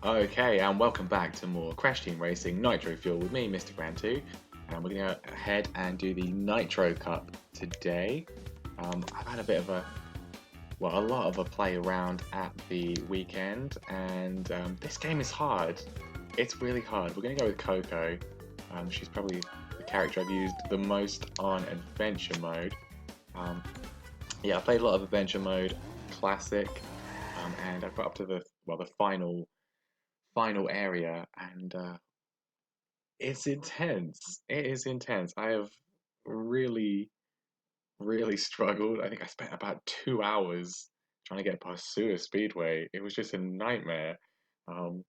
Okay, and welcome back to more Crash Team Racing Nitro-Fueled with me, Mr. Grand 2. And we're going to go ahead and do the Nitro Cup today. I've had a lot of a play around at the weekend, and this game is hard. It's really hard. We're going to go with Coco. She's probably the character I've used the most on Adventure Mode. Yeah, I played a lot of Adventure Mode Classic, and I've got up to the final area, and it's intense. It is intense. I have really, really struggled. I think I spent about 2 hours trying to get past Sewer Speedway. It was just a nightmare. Um,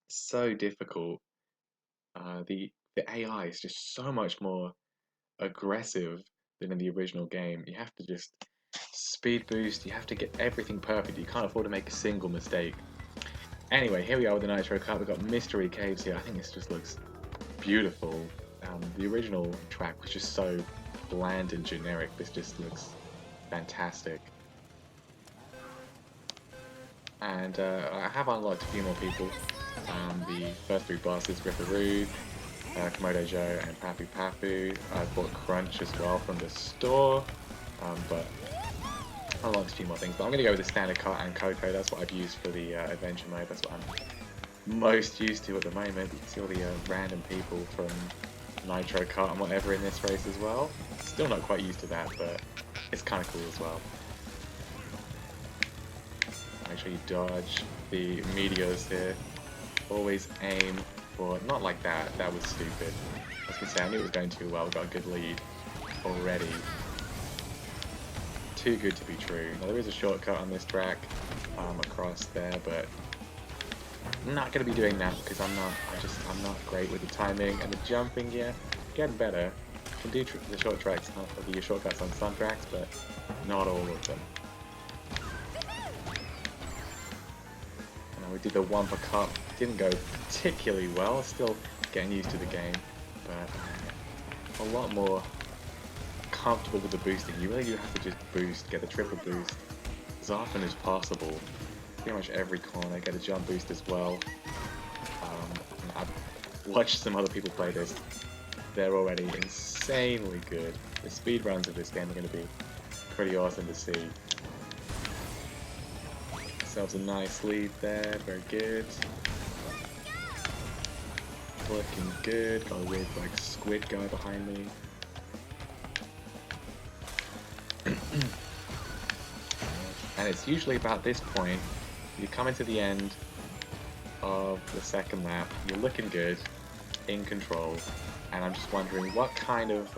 so difficult. The AI is just so much more aggressive than in the original game. You have to just speed boost. You have to get everything perfect. You can't afford to make a single mistake. Anyway, here we are with the Nitro Cup. We've got mystery caves here. I think this just looks beautiful. The original track was just so bland and generic. This just looks fantastic. And I have unlocked a few more people. The first three bosses, Ripperoo, Komodo Joe, and Papu Papu. I bought Crunch as well from the store, but I unlocked a few more things. But I'm going to go with the standard car and Coco. That's what I've used for the adventure mode. That's what I'm most used to at the moment. You can see all the random people from Nitro Cup and whatever in this race as well. Still not quite used to that, but it's kind of cool as well. Make sure you dodge the meteors here. Always aim for, not like that, that was stupid. I was going to say, I knew it was going too well, got a good lead already. Too good to be true. Now there is a shortcut on this track across there, but I'm not going to be doing that because I'm not great with the timing and the jumping yet. Getting better. Can do the shortcuts on some tracks, but not all of them. We did the Wumpa Cup, didn't go particularly well, still getting used to the game, but a lot more comfortable with the boosting. You really do have to just boost, get the triple boost as often as possible. Pretty much every corner, get a jump boost as well. I've watched some other people play this. They're already insanely good. The speed runs of this game are going to be pretty awesome to see. Ourselves a nice lead there, very good. Looking good, got a weird like squid guy behind me. And it's usually about this point, you come into the end of the second lap, you're looking good, in control, and I'm just wondering what kind of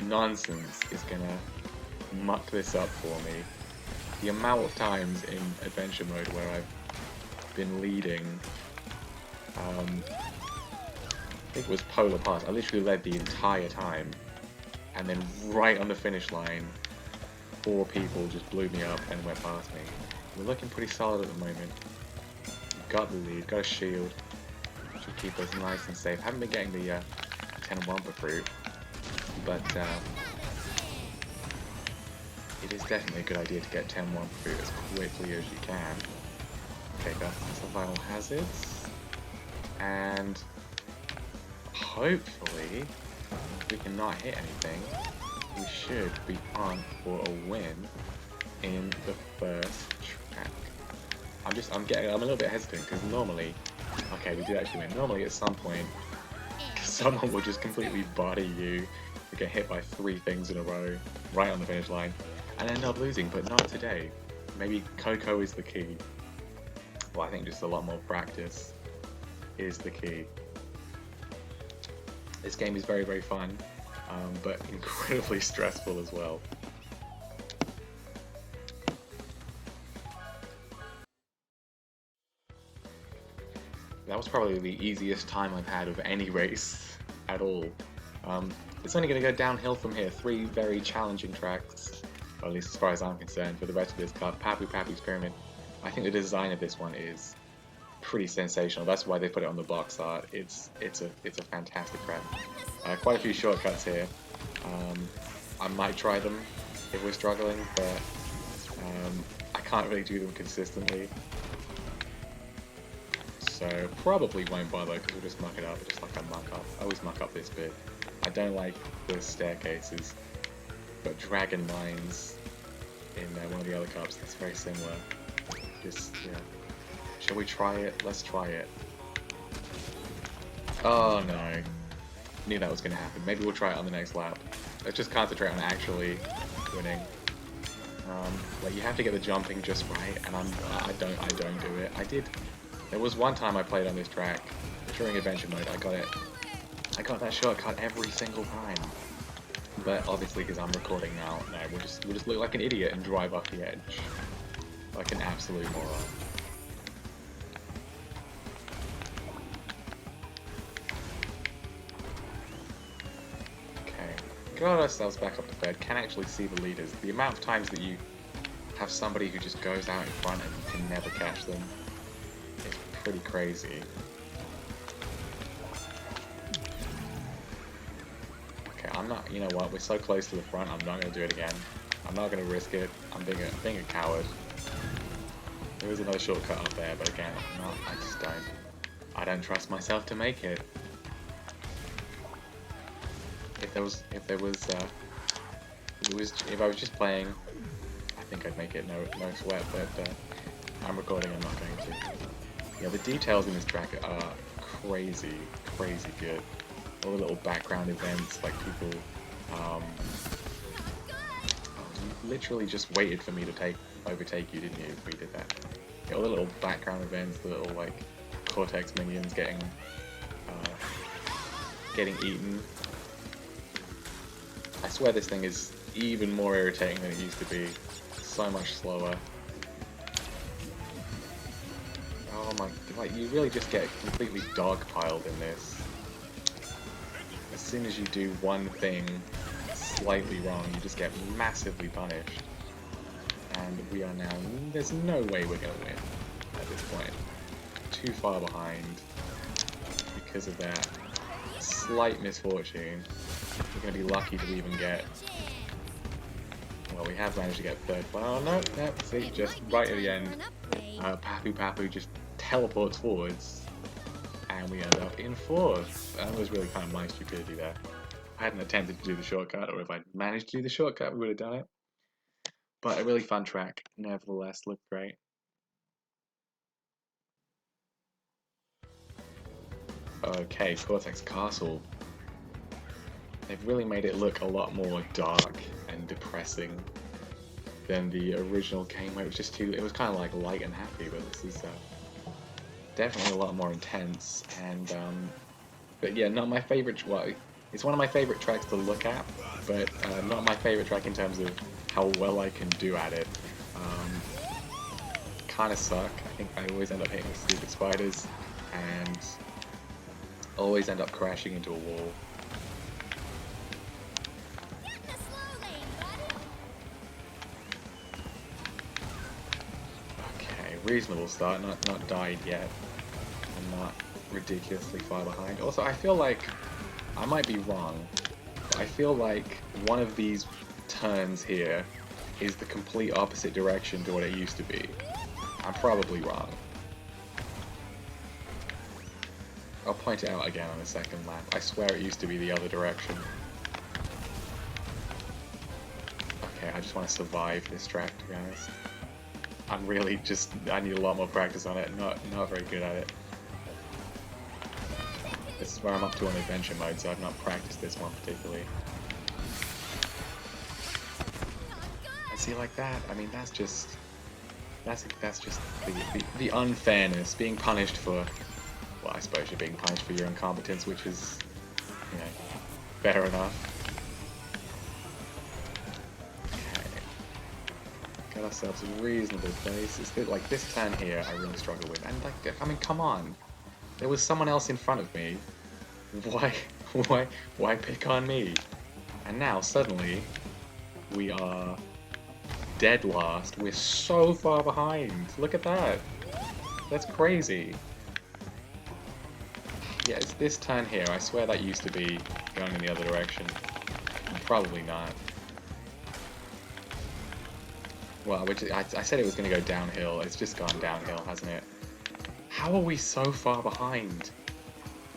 nonsense is gonna muck this up for me. The amount of times in adventure mode where I've been leading, I think it was Polar Pass, I literally led the entire time, and then right on the finish line, 4 people just blew me up and went past me. We're looking pretty solid at the moment. Got the lead, got a shield, should keep us nice and safe. Haven't been getting the 10 Wumpa fruit, but it is definitely a good idea to get 10 Wumpa fruit as quickly as you can. Okay, got some vital hazards, and hopefully, if we can not hit anything, we should be on for a win in the first track. I'm a little bit hesitant because normally, okay, we did actually win. Normally at some point, someone will just completely body you. You get hit by 3 things in a row, right on the finish line, and end up losing, but not today. Maybe Coco is the key. Well, I think just a lot more practice is the key. This game is very, very fun, but incredibly stressful as well. That was probably the easiest time I've had of any race at all. It's only going to go downhill from here. 3 very challenging tracks, or at least as far as I'm concerned, for the rest of this cup. Papu Papu's Pyramid. I think the design of this one is pretty sensational. That's why they put it on the box art. It's a fantastic track. Quite a few shortcuts here. I might try them if we're struggling, but I can't really do them consistently. so probably won't bother because we'll just muck it up, just like I always muck up this bit. I don't like the staircases, but dragon mines in one of the other cups, that's very similar. Just, yeah. Shall we try it? Let's try it. Oh no. Knew that was going to happen. Maybe we'll try it on the next lap. Let's just concentrate on actually winning. Like, you have to get the jumping just right, and I don't do it. There was one time I played on this track, during adventure mode, I got that shortcut every single time. But obviously, because I'm recording now, no, we'll just look like an idiot and drive off the edge. Like an absolute moron. Okay, got ourselves back up to bed, can actually see the leaders. The amount of times that you have somebody who just goes out in front and you can never catch them is pretty crazy. Okay, I'm not, you know what, we're so close to the front, I'm not going to do it again. I'm not going to risk it, I'm being a coward. There is another shortcut up there, but again, I just don't. I don't trust myself to make it. If I was just playing, I think I'd make it no sweat, but I'm recording, I'm not going to. Yeah, the details in this track are crazy good. All the little background events, like people literally just waited for me to overtake you, didn't you, if we did that. Yeah, all the little background events, the little like Cortex minions getting eaten. I swear this thing is even more irritating than it used to be. So much slower. Oh my, like, you really just get completely dogpiled in this. As soon as you do one thing slightly wrong, you just get massively punished. And we are now, there's no way we're going to win at this point. Too far behind because of that slight misfortune. We're going to be lucky to even get, well, we have managed to get third. Well, no, see, just right at the end, Papu just teleports forwards, and we end up in fourth. That was really kind of my stupidity there. If I hadn't attempted to do the shortcut, or if I'd managed to do the shortcut, we would have done it. But a really fun track, nevertheless, looked great. Okay, Cortex Castle. They've really made it look a lot more dark and depressing than the original game, where it was just it was kind of like light and happy, but this is definitely a lot more intense, and but yeah, not my favorite. Well, it's one of my favorite tracks to look at, but not my favorite track in terms of how well I can do at it. Kind of suck. I think I always end up hitting the stupid spiders, and always end up crashing into a wall. Okay, reasonable start. Not died yet. I'm not ridiculously far behind. Also, I feel like I might be wrong, but I feel like one of these turns here is the complete opposite direction to what it used to be. I'm probably wrong. I'll point it out again on the second lap. I swear it used to be the other direction. Okay, I just want to survive this track, to be honest. I'm really just, I need a lot more practice on it, not very good at it. This is where I'm up to on adventure mode, so I've not practiced this one particularly. I see, like that, I mean, that's just the unfairness, being punished for, well, I suppose you're being punished for your incompetence, which is, you know, fair enough. Okay. Got ourselves a reasonable place. It's like this turn here I really struggle with. And like, I mean, come on. There was someone else in front of me. Why pick on me? And now, suddenly, we are dead last. We're so far behind. Look at that. That's crazy. Yeah, it's this turn here. I swear that used to be going in the other direction. Probably not. Well, which I said it was going to go downhill. It's just gone downhill, hasn't it? How are we so far behind?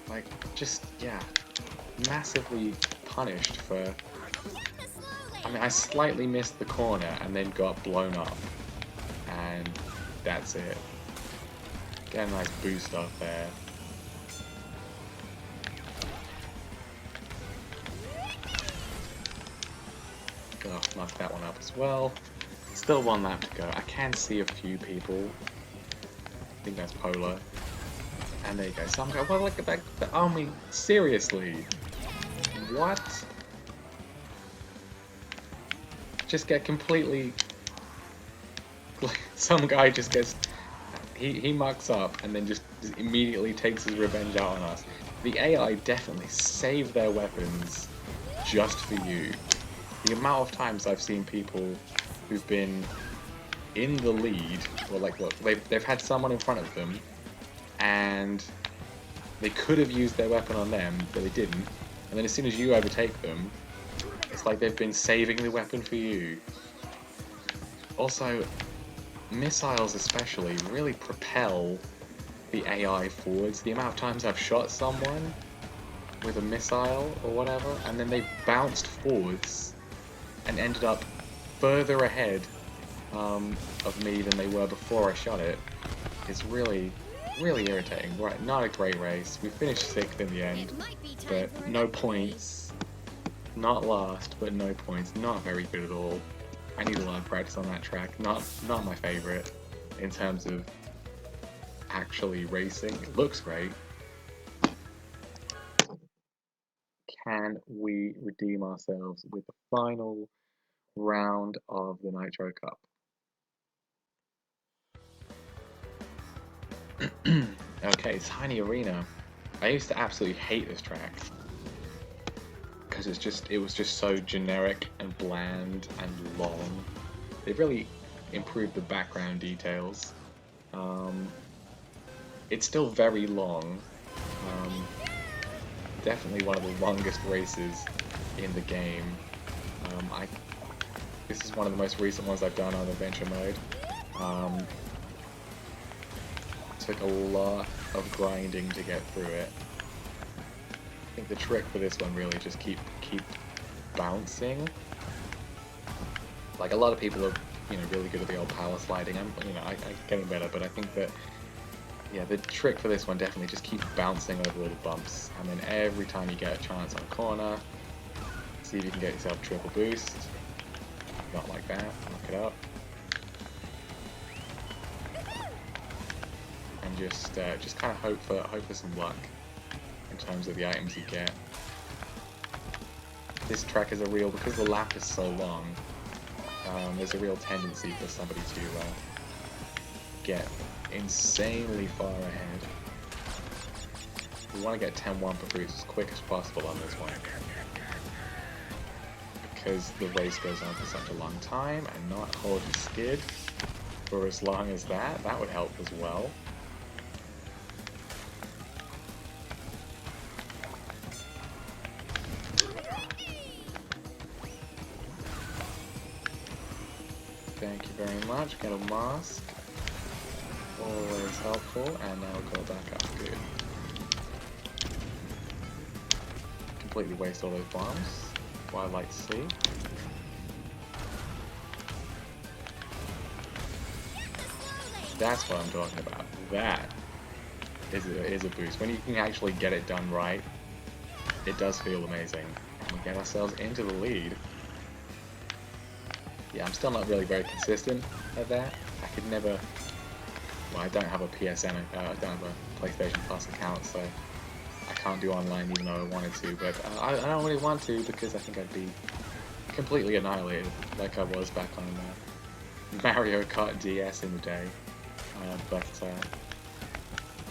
Like, just, yeah, massively punished for... I mean, I slightly missed the corner and then got blown up. And that's it. Get a nice boost off there. Oh, knocked that one up as well. Still one lap to go. I can see a few people. I think that's Polar. And there you go. So I'm going, well, look at that. I mean, seriously. What? Just get completely... Some guy just gets... He mucks up and then just immediately takes his revenge out on us. The AI definitely save their weapons just for you. The amount of times I've seen people who've been in the lead, or like, look, they've had someone in front of them, and they could have used their weapon on them, but they didn't. And then as soon as you overtake them, it's like they've been saving the weapon for you. Also, missiles especially really propel the AI forwards. The amount of times I've shot someone with a missile or whatever, and then they bounced forwards and ended up further ahead of me than they were before I shot it. It's really, really irritating. Right, not a great race. We finished 6th in the end, but no points. Not last, but no points. Not very good at all. I need a lot of practice on that track. Not my favorite in terms of actually racing. It looks great. Can we redeem ourselves with the final round of the Nitro Cup? Okay, Tiny Arena. I used to absolutely hate this track because it was just so generic and bland and long. They've really improved the background details. It's still very long. Definitely one of the longest races in the game. This is one of the most recent ones I've done on Adventure Mode. Took a lot of grinding to get through it. I think the trick for this one really just keep bouncing. Like, a lot of people are, really good at the old power sliding. I'm getting better, but I think that, yeah, the trick for this one definitely just keep bouncing over all the bumps, and then every time you get a chance on a corner, see if you can get yourself triple boost. Not like that. Knock it up. And just kind of hope for some luck in terms of the items you get. This track is because the lap is so long, there's a real tendency for somebody to get insanely far ahead. We want to get 10-1 for fruits as quick as possible on this one, because the race goes on for such a long time, and not hold the skid for as long as that would help as well. Thank you very much. Get a mask. Always helpful. And now go back up. Good. Completely waste all those bombs. What I like to see. That's what I'm talking about. That is a boost. When you can actually get it done right, it does feel amazing. And we get ourselves into the lead. Yeah, I'm still not really very consistent at that. I could never... Well, I don't have a PSN, I don't have a PlayStation Plus account, so I can't do online even though I wanted to, but I don't really want to because I think I'd be completely annihilated like I was back on Mario Kart DS in the day.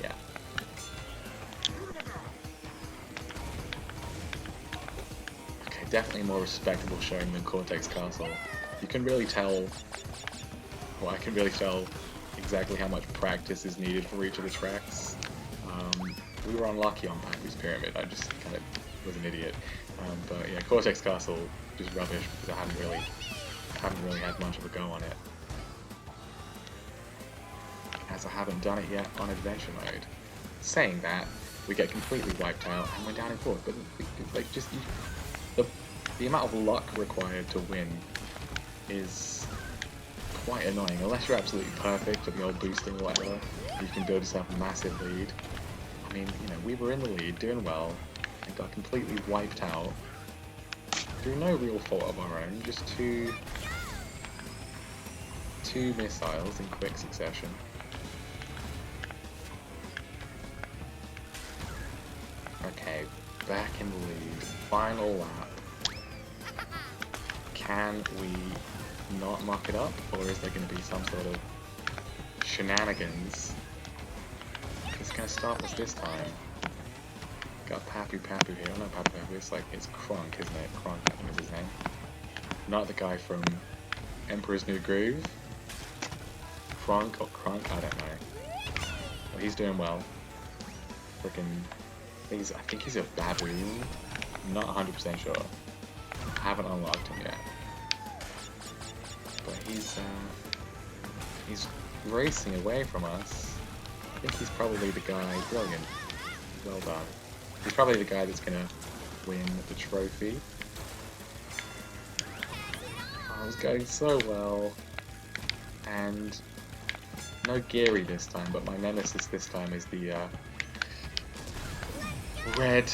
Yeah. Okay, definitely more respectable showing than Cortex Castle. You can really tell, well, I can really tell exactly how much practice is needed for each of the tracks. We were unlucky on Papu's Pyramid, I just kind of was an idiot. But yeah, Cortex Castle is rubbish because I haven't really had much of a go on it. as I haven't done it yet on adventure mode. Saying that, we get completely wiped out and we're down in fourth. But like, just the amount of luck required to win is quite annoying. Unless you're absolutely perfect at the old boosting or whatever, you can build yourself a massive lead. I mean, you know, we were in the lead, doing well, and got completely wiped out through no real fault of our own. Just two missiles in quick succession. Okay, back in the lead. Final lap. Can we not muck it up, or is there going to be some sort of shenanigans that's going to stop us this time? Got Papu here. Oh, not Papu, it's Kronk, isn't it? Kronk, I think is his name. Not the guy from Emperor's New Groove. Kronk or Kronk, I don't know. Well, he's doing well. Freaking, I think he's a baboon. I'm not 100% sure. I haven't unlocked him yet. But he's racing away from us. I think he's probably the guy. Brilliant. Well done. He's probably the guy that's gonna win the trophy. Oh, I was going so well. And no Geary this time, but my nemesis this time is the red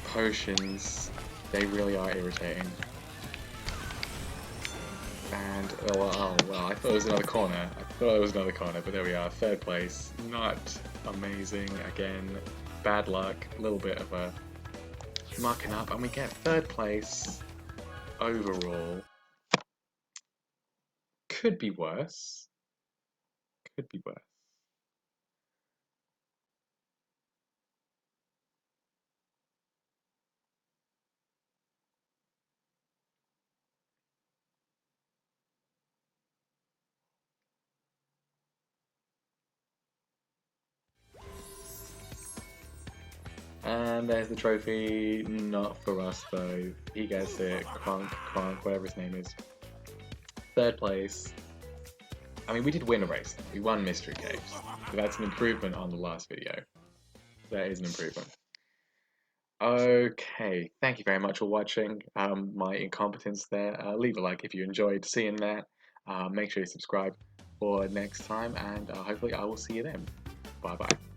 potions. They really are irritating. And, oh well, I thought it was another corner. But there we are, third place. Not amazing. Again, bad luck, a little bit of a mucking up, and we get third place overall. Could be worse. Could be worse. And there's the trophy, not for us though. He gets it, Kronk, whatever his name is. Third place. I mean, we did win a race. We won Mystery Caves. So that's an improvement on the last video. That is an improvement. Okay, thank you very much for watching my incompetence there. Leave a like if you enjoyed seeing that. Make sure you subscribe for next time, and hopefully I will see you then. Bye bye.